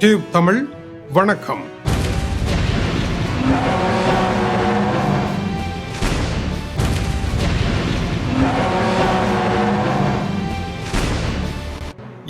Tube Tamil வணக்கம்.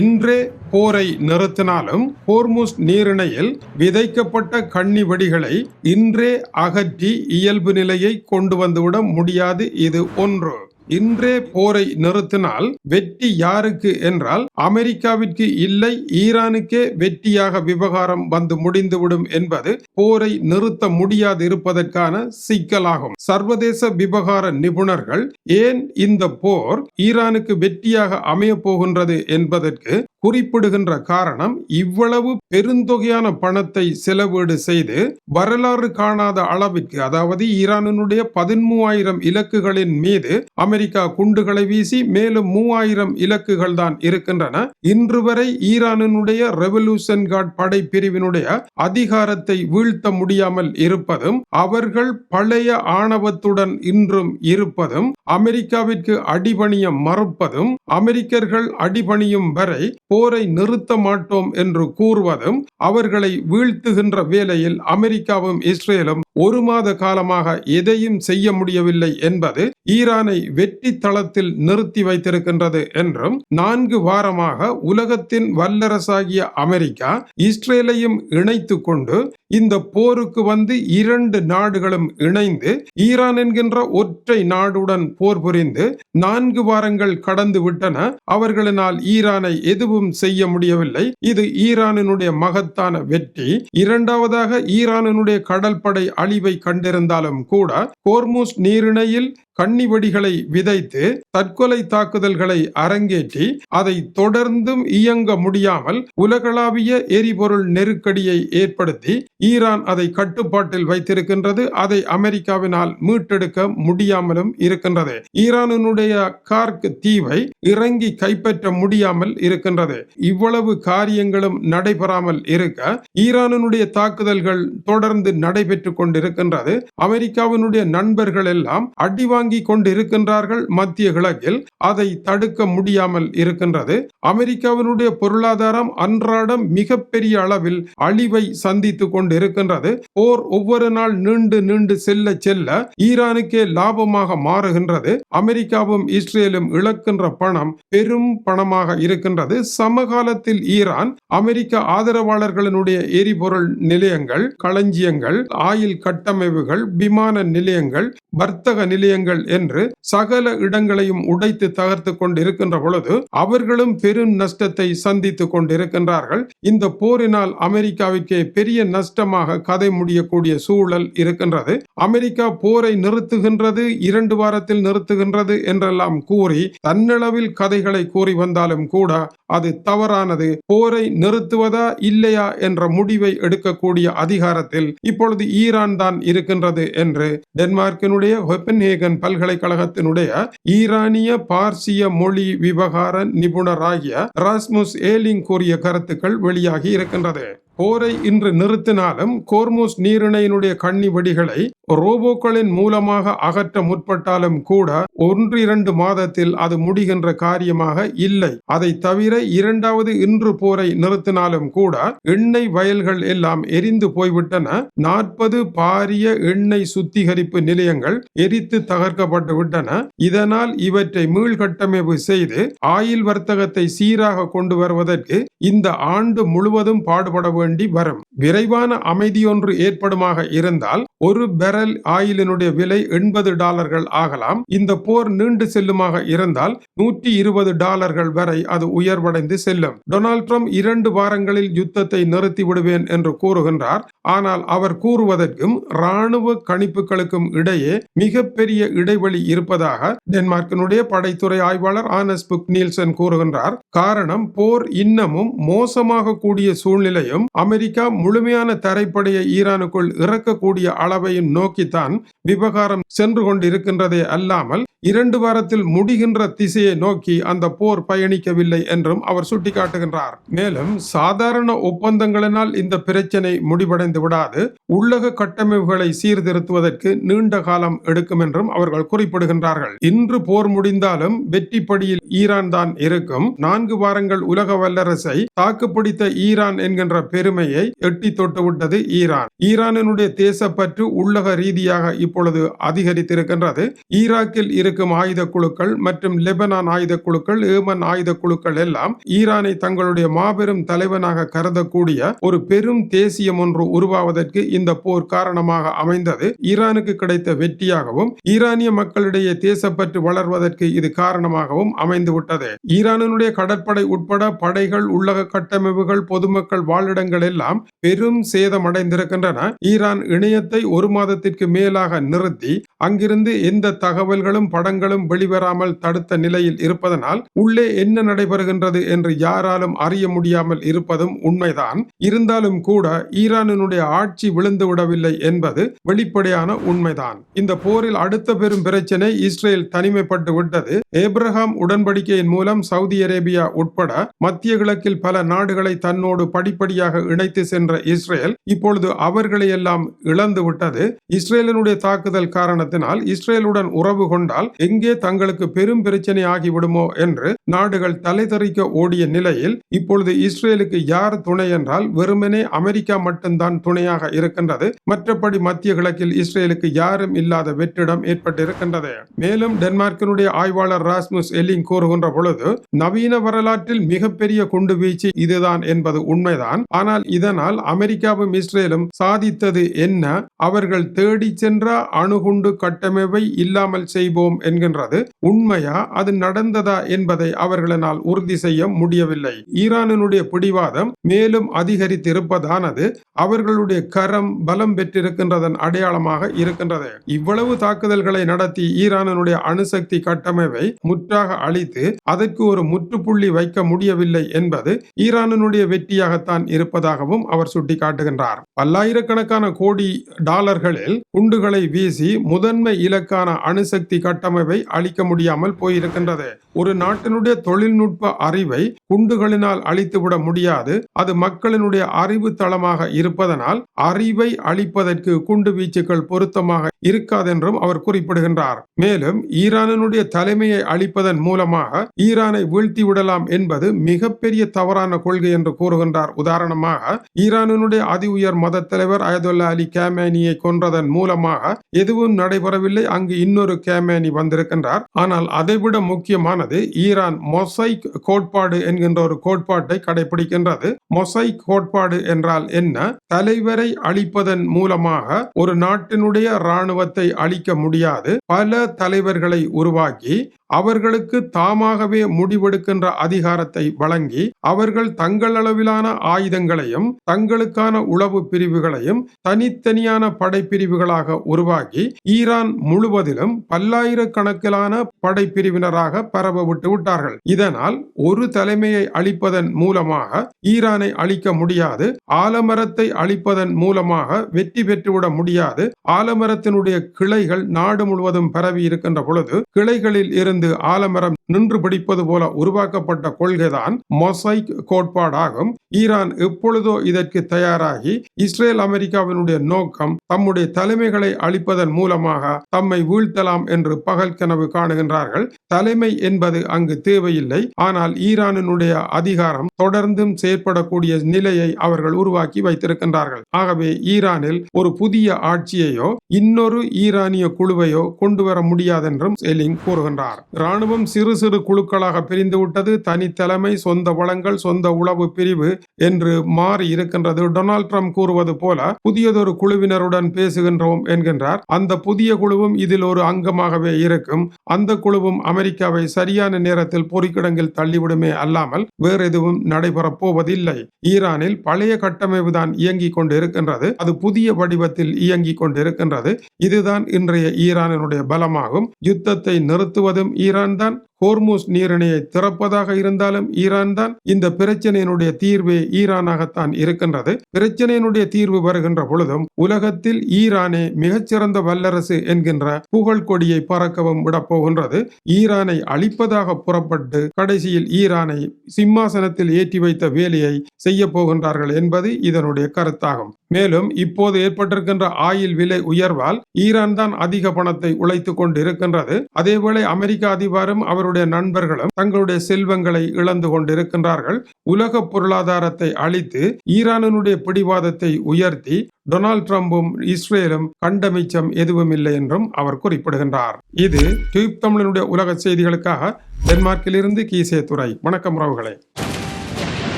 இன்றே போரை நிறுத்தினாலும் ஹோர்முஸ் நீரிணையில் விதைக்கப்பட்ட கண்ணி வெடிகளை இன்றே அகற்றி இயல்பு நிலையை கொண்டு வந்துவிட முடியாது. இது ஒன்று. இன்றே போரை நிறுத்தினால் வெற்றி யாருக்கு என்றால் அமெரிக்காவிற்கு இல்லை, ஈரானுக்கே வெற்றியாக விவகாரம் வந்து முடிந்துவிடும் என்பது போரை நிறுத்த முடியாது இருப்பதற்கான சிக்கலாகும். சர்வதேச விவகார நிபுணர்கள் ஏன் இந்த போர் ஈரானுக்கு வெற்றியாக அமைய போகின்றது என்பதற்கு குறிப்பிடுகின்ற காரணம், இவ்வளவு பெருந்தொகையான பணத்தை செலவீடு செய்து வரலாறு காணாத அளவிற்கு, அதாவது ஈரானுடைய 13,000 இலக்குகளின் மீது அமெரிக்கா குண்டுகளை வீசி மேலும் 3,000 இலக்குகள் தான் இருக்கின்றன. இன்று வரை ஈரானுடைய ரெவல்யூஷன் கார்ட் படை பிரிவினுடைய அதிகாரத்தை வீழ்த்த முடியாமல் இருப்பதும், அவர்கள் பழைய ஆணவத்துடன் இன்றும் இருப்பதும், அமெரிக்காவிற்கு அடிபணிய மறுப்பதும், அமெரிக்கர்கள் அடிபணியும் வரை போரை நிறுத்த மாட்டோம் என்று கூறுவதும், அவர்களை வீழ்த்துகின்ற வேளையில் அமெரிக்காவும் இஸ்ரேலும் ஒரு மாத காலமாக எதையும் செய்ய முடியவில்லை என்பது ஈரானை வெற்றி தளத்தில் நிறுத்தி வைத்திருக்கின்றது என்றும், 4 வாரமாக உலகத்தின் வல்லரசாகிய அமெரிக்கா இஸ்ரேலையும் இணைத்து கொண்டு இந்த போருக்கு வந்து 2 நாடுகளும் இணைந்து ஈரான் என்கின்ற ஒற்றை நாடுடன் போர் புரிந்து 4 வாரங்கள் கடந்து விட்டன. அவர்களினால் ஈரானை எதுவும் செய்ய முடியவில்லை. இது ஈரானினுடைய மகத்தான வெற்றி. இரண்டாவதாக, ஈரானினுடைய கடற்படை அழிவை கண்டிருந்தாலும் கூட ஹோர்முஸ் நீரிணையில் கண்ணி வெடிகளை விதைத்து தற்கொலை தாக்குதல்களை அரங்கேற்றி அதை தொடர்ந்தும் இயங்க முடியாமல் உலகளாவிய எரிபொருள் நெருக்கடியை ஏற்படுத்தி ஈரான் அதை கட்டுப்பாட்டில் வைத்திருக்கின்றது. அதை அமெரிக்காவினால் மீட்டெடுக்க முடியாமலும் இருக்கின்றது. ஈரானுடைய கார்க் தீவை இறங்கி கைப்பற்ற முடியாமல் இருக்கின்றது. இவ்வளவு காரியங்களும் நடைபெறாமல் இருக்க ஈரானுடைய தாக்குதல்கள் தொடர்ந்து நடைபெற்றுக் கொண்டிருக்கின்றது. அமெரிக்காவினுடைய நண்பர்கள் எல்லாம் அடிவாங்கி கொண்டிருக்கின்றார்கள். மத்திய கிழக்கில் அதை தடுக்க முடியாமல் இருக்கின்றது. அமெரிக்காவினுடைய பொருளாதாரம் அன்றாடம் மிகப்பெரிய அளவில் அழிவை சந்தித்துக் கொண்டிருக்கின்றது. போர் ஒவ்வொரு நாள் நீண்டு செல்ல செல்ல ஈரானுக்கே லாபமாக மாறுகின்றது. அமெரிக்காவும் இஸ்ரேலும் இழக்கின்ற பணம் பெரும் பணமாக இருக்கின்றது. சமகாலத்தில் ஈரான் அமெரிக்க ஆதரவாளர்களினுடைய எரிபொருள் நிலையங்கள், களஞ்சியங்கள், ஆயில் கட்டமைப்புகள், விமான நிலையங்கள், வர்த்தக நிலையங்கள் என்று சகல இடங்களையும் உடைத்து தகர்த்து கொண்டிருக்கின்ற பொழுது அவர்களும் பெரும் நஷ்டத்தை சந்தித்துக் கொண்டிருக்கின்றார்கள். இந்த போரினால் அமெரிக்காவிற்கு பெரிய நஷ்டமாக கதை முடியக்கூடிய சூழல் இருக்கின்றது. அமெரிக்கா போரை நிறுத்துகின்றது, 2 வாரத்தில் நிறுத்துகின்றது என்றெல்லாம் கூறி தன்னளவில் கதைகளை கூறி வந்தாலும் கூட அது தவறானது. போரை நிறுத்துவதா இல்லையா என்ற முடிவை எடுக்கக்கூடிய அதிகாரத்தில் இப்பொழுது ஈரான் தான் இருக்கின்றது என்று டென்மார்க்கினுடைய கோப்பன்ஹேகன் பல்கலைக்கழகத்தினுடைய ஈரானிய பார்சிய மொழி விவகார நிபுணராகிய ராஸ்முஸ் ஏலிங் கூறிய கருத்துக்கள் வெளியாகி இருக்கின்றது. போரை இன்று நிறுத்தினாலும் ஹோர்முஸ் நீரிணையினுடைய கண்ணி வெடிகளை ரோபோக்களின் மூலமாக அகற்ற முற்பட்டாலும் கூட 1-2 மாதத்தில் அது முடிகின்ற காரியமாக இல்லை. அதை தவிர இரண்டாவது, இன்று போரை நிறுத்தினாலும் கூட எண்ணெய் வயல்கள் எல்லாம் எரிந்து போய்விட்டன. 40 பாரிய எண்ணெய் சுத்திகரிப்பு நிலையங்கள் எரித்து தகர்க்கப்பட்டு விட்டன. இதனால் இவற்றை மீள்கட்டமைப்பு செய்து ஆயில் வர்த்தகத்தை சீராக கொண்டு வருவதற்கு இந்த ஆண்டு முழுவதும் பாடுபட வேண்டி வரும். விரைவான அமைதியொன்று ஏற்படுமாக இருந்தால் ஒரு பெரல் ஆயிலினுடைய விலை $80 ஆகலாம். இந்த போர் நீண்டு செல்லுமாக இருந்தால் $120 வரை அது உயர்வடைந்து செல்லும். டொனால்ட் ட்ரம்ப் 2 வாரங்களில் யுத்தத்தை நிறுத்தி விடுவேன் என்று கூறுகின்றார். ஆனால் அவர் கூறுவதற்கும் ராணுவ கணிப்புகளுக்கும் இடையே மிகப்பெரிய இடைவெளி இருப்பதாக டென்மார்க்கினுடைய படைத்துறை ஆய்வாளர் ஆனஸ் புக் நீல்சன் கூறுகின்றார். காரணம், போர் இன்னமும் மோசமாக கூடிய சூழ்நிலையும் அமெரிக்கா முழுமையான தரைப்படையை ஈரானுக்குள் இறக்கக்கூடிய அளவையும் நோக்கித்தான் விவகாரம் சென்று கொண்டிருக்கின்றதே அல்லாமல் 2 வாரத்தில் முடிகின்ற திசையை நோக்கி அந்த போர் பயணிக்கவில்லை என்றும் அவர் சுட்டிக்காட்டுகின்றார். மேலும் சாதாரண ஒப்பந்தங்களினால் இந்த பிரச்சனை முடிவடைந்து விடாது, உள்ளக கட்டமைப்புகளை சீர்திருத்துவதற்கு நீண்ட காலம் எடுக்கும் என்றும் அவர்கள் குறிப்பிடுகின்றார்கள். இன்று போர் முடிந்தாலும் வெற்றிப்படியில் ஈரான் தான் இருக்கும். 4 வாரங்கள் உலக வல்லரசை தாக்குப்பிடித்த ஈரான் என்கின்ற பெருமையை எட்டி தொட்டுவிட்டது ஈரான். ஈரானினுடைய தேசப்பற்று உள்ளக ரீதியாக இப்பொழுது அதிகரித்திருக்கின்றது. ஈராக்கில் இருக்கும் ஆயுத குழுக்கள் மற்றும் லெபனான் ஆயுத குழுக்கள், ஏமன் ஆயுத குழுக்கள் எல்லாம் ஈரானை தங்களுடைய மாபெரும் தலைவனாக கருதக்கூடிய ஒரு பெரும் தேசியம் ஒன்று உருவாவதற்கு இந்த போர் காரணமாக அமைந்தது. ஈரானுக்கு கிடைத்த வெற்றியாகவும் ஈரானிய மக்களிடையே தேசப்பற்று வளர்வதற்கு இது காரணமாகவும் அமைந்துவிட்டது. ஈரானினுடைய கடற்படை உட்பட படைகள், உள்ளக கட்டமைப்புகள், பொதுமக்கள் வாழிடங்கள் எல்லாம் பெரும் சேதம் அடைந்திருக்கின்றன. ஈரான் இணையத்தை 1 மாதத்திற்கு மேலாக நிறுத்தி அங்கிருந்து எந்த தகவல்களும் படங்களும் வெளிவராமல் தடுத்த நிலையில் இருப்பதனால் உள்ளே என்ன நடைபெறுகின்றது என்று யாராலும் அறிய முடியாமல் இருப்பதும் உண்மைதான். இருந்தாலும் கூட ஈரானினுடைய ஆட்சி விழுந்து விடவில்லை என்பது வெளிப்படையான உண்மைதான். இந்த போரில் அடுத்த பெரும் பிரச்சனை இஸ்ரேல் தனிமைப்பட்டு விட்டது. ஏப்ரஹாம் உடன்படிக்கையின் மூலம் சவுதி அரேபியா உட்பட மத்திய கிழக்கில் பல நாடுகளை தன்னோடு படிப்படியாக இணைத்து சென்ற இஸ்ரேல் இப்பொழுது அவர்களை எல்லாம் இழந்து விட்டது. இஸ்ரேலினுடைய தாக்குதல் காரணத்தினால் இஸ்ரேலுடன் உறவு கொண்டால் எங்கே தங்களுக்கு பெரும் பிரச்சனை ஆகிவிடுமோ என்று நாடுகள் தலைதறிக்க ஓடிய நிலையில் இப்பொழுது இஸ்ரேலுக்கு யார் துணை என்றால் வெறுமனே அமெரிக்கா மட்டும்தான் துணையாக இருக்கின்றது. மற்றபடி மத்திய கிழக்கில் இஸ்ரேலுக்கு யாரும் இல்லாத வெற்றிடம் ஏற்பட்டிருக்கின்றது. மேலும் டென்மார்க்கினுடைய ஆய்வாளர் ராஸ்முஸ் எல்லிங் கூறுகின்ற பொழுது, நவீன வரலாற்றில் மிகப்பெரிய குண்டு வீச்சு இதுதான் என்பது உண்மைதான். ஆனால் இதனால் அமெரிக்காவும் இஸ்ரேலும் சாதித்தது என்ன? அவர்கள் தேடி சென்ற அணுகுண்டு கட்டமைப்பை இல்லாமல் செய்வோம் என்கின்றது உண்மையா, அது நடந்ததா என்பதை அவர்களால் உறுதி செய்ய முடியவில்லை. ஈரானினுடைய பிடிவாதம் மேலும் அதிகரித்திருப்பதானது அவர்களுடைய கரம் பலம் பெற்றிருக்கின்றதன் அடையாளமாக இருக்கின்றது. இவ்வளவு தாக்குதல்களை நடத்தி ஈரானினுடைய அணுசக்தி கட்டமைப்பை முற்றாக அழித்து அதற்கு ஒரு முற்றுப்புள்ளி வைக்க முடியவில்லை என்பது ஈரானினுடைய வெற்றியாகத்தான் இருப்பதாகவும் அவர் சுட்டிக்காட்டுகின்றார். பல்லாயிரக்கணக்கான கோடி டாலர்களில் குண்டுகளை வீசி முதன்மை இலக்கான அணுசக்தி கட்டமைப்பை அழிக்க முடியாமல் போயிருக்கின்றது. ஒரு நாட்டினுடைய தொழில்நுட்ப அறிவை குண்டுகளினால் அழித்துவிட முடியாது. அது மக்களினுடைய அறிவு தளமாக இருப்பதனால் அறிவை அழிப்பதற்கு குண்டு வீச்சுக்கள் பொருத்தமாக இருக்காதென்றும் அவர் குறிப்பிடுகின்றார். மேலும் ஈரானினுடைய தலைமையை அழிப்பதன் மூலமாக ஈரானை வீழ்த்தி விடலாம் என்பது மிகப்பெரிய தவறான கொள்கை என்று கூறுகின்றார். உதாரணமாக, ஈரானினுடைய அதி உயர் மத தலைவர் அயதொல்லா அலி கேமேனியை கொன்றதன் மூலமாக எதுவும் நடைபெறவில்லை. அங்கு இன்னொரு கேமேனி வந்திருக்கின்றார். ஆனால் அதைவிட முக்கியமானது, ஈரான் மொசைக் கோட்பாடு என்கின்ற ஒரு கோட்பாட்டை கடைபிடிக்கின்றது. மொசைக் கோட்பாடு என்றால் என்ன? தலைவரை அழிப்பதன் மூலமாக ஒரு நாட்டினுடைய இராணுவத்தை அழிக்க முடியாது. பல தலைவர்களை உருவாக்கி அவர்களுக்கு தாமாகவே முடிவெடுக்கின்ற அதிகாரத்தை வழங்கி அவர்கள் தங்கள் அளவிலான ஆயுதங்களையும் தங்களுக்கான உளவு பிரிவுகளையும் தனித்தனியான படைப்பிரிவுகளாக உருவாக்கி ஈரான் முழுவதிலும் பல்லாயிரக்கணக்கிலான படைப்பிரிவினராக பரவ விட்டு விட்டார்கள். இதனால் ஒரு தலைமையை அழிப்பதன் மூலமாக ஈரானை அழிக்க முடியாது. ஆலமரத்தை அழிப்பதன் மூலமாக வெற்றி பெற்றுவிட முடியாது. ஆலமரத்தினுடைய கிளைகள் நாடு முழுவதும் பரவி இருக்கின்ற பொழுது கிளைகளில் இருந்து ஆலமரம் நின்று பிடிப்பது போல உருவாக்கப்பட்ட கொள்கைதான் மொசைக் கோட்பாடாகும். ஈரான் எப்பொழுதோ இதற்கு தயாராகி இஸ்ரேல் அமெரிக்காவினுடைய நோக்கம் தம்முடைய தலைமைகளை அழிப்பதன் மூலமாக தம்மை வீழ்த்தலாம் என்று பகல் கனவு காணுகின்றார்கள். தலைமை என்பது அங்கு தேவையில்லை. ஆனால் ஈரானினுடைய அதிகாரம் தொடர்ந்தும் செயற்படக்கூடிய நிலையை அவர்கள் உருவாக்கி வைத்திருக்கின்றார்கள். ஆகவே ஈரானில் ஒரு புதிய ஆட்சியையோ இன்னொரு ஈரானிய குழுவையோ கொண்டு வர முடியாதென்றும் எல்லிங் கூறுகின்றார். ராணுவம் சிறு சிறு குழுக்களாக பிரிந்துவிட்டது. தனித்தலைமை, சொந்த வளங்கள், சொந்த உளவு பிரிவு என்று மாறி இருக்கின்றது. டொனால்ட் ட்ரம்ப் கூறுவது போல புதியதொரு குழுவினருடன் பேசுகின்றோம் என்கின்றார். அந்த புதிய குழுவும் இதில் ஒரு அங்கமாகவே இருக்கும். அந்த குழுவும் அமெரிக்காவை சரியான நேரத்தில் பொறிக்கிடங்கில் தள்ளிவிடுமே அல்லாமல் வேறு எதுவும் நடைபெறப் போவதில்லை. ஈரானில் பழைய கட்டமைப்பு தான் இயங்கிக் கொண்டிருக்கின்றது. அது புதிய வடிவத்தில் இயங்கிக் கொண்டிருக்கின்றது. இதுதான் இன்றைய ஈரானினுடைய பலமாகும். யுத்தத்தை நிறுத்துவதும் ஈரான் தான், ஹோர்முஸ் நீரிணையை திறப்பதாக இருந்தாலும் ஈரான் தான். இந்த பிரச்சனையினுடைய தீர்வே ஈரானாகத்தான் இருக்கின்றது. பிரச்சனையினுடைய தீர்வு வருகின்ற பொழுதும் உலகத்தில் ஈரானே மிகச்சிறந்த வல்லரசு என்கின்ற புகழ் கொடியை பறக்கவும் விடப்போகின்றது. ஈரானை அழிப்பதாக புறப்பட்டு கடைசியில் ஈரானை சிம்மாசனத்தில் ஏற்றி வைத்த வேலையை செய்ய போகின்றார்கள் என்பது இதனுடைய கருத்தாகும். மேலும் இப்போது ஏற்பட்டிருக்கின்ற ஆயில் விலை உயர்வால் ஈரான் தான் அதிக பணத்தை உழைத்துக் கொண்டு இருக்கின்றது. அதேவேளை அமெரிக்க அதிபரும் அவருடைய நண்பர்களும் தங்களுடைய செல்வங்களை இழந்து கொண்டிருக்கின்றார்கள். உலக பொருளாதாரத்தை அழித்து ஈரானுடைய பிடிவாதத்தை உயர்த்தி டொனால்ட் ட்ரம்பும் இஸ்ரேலும் கண்டமிச்சம் எதுவும் இல்லை என்றும் அவர் குறிப்பிடுகின்றார். இது டியூப் தமிழனுடைய உலக செய்திகளுக்காக டென்மார்க்கிலிருந்து கீசே துரை. வணக்கம் உறவுகளே.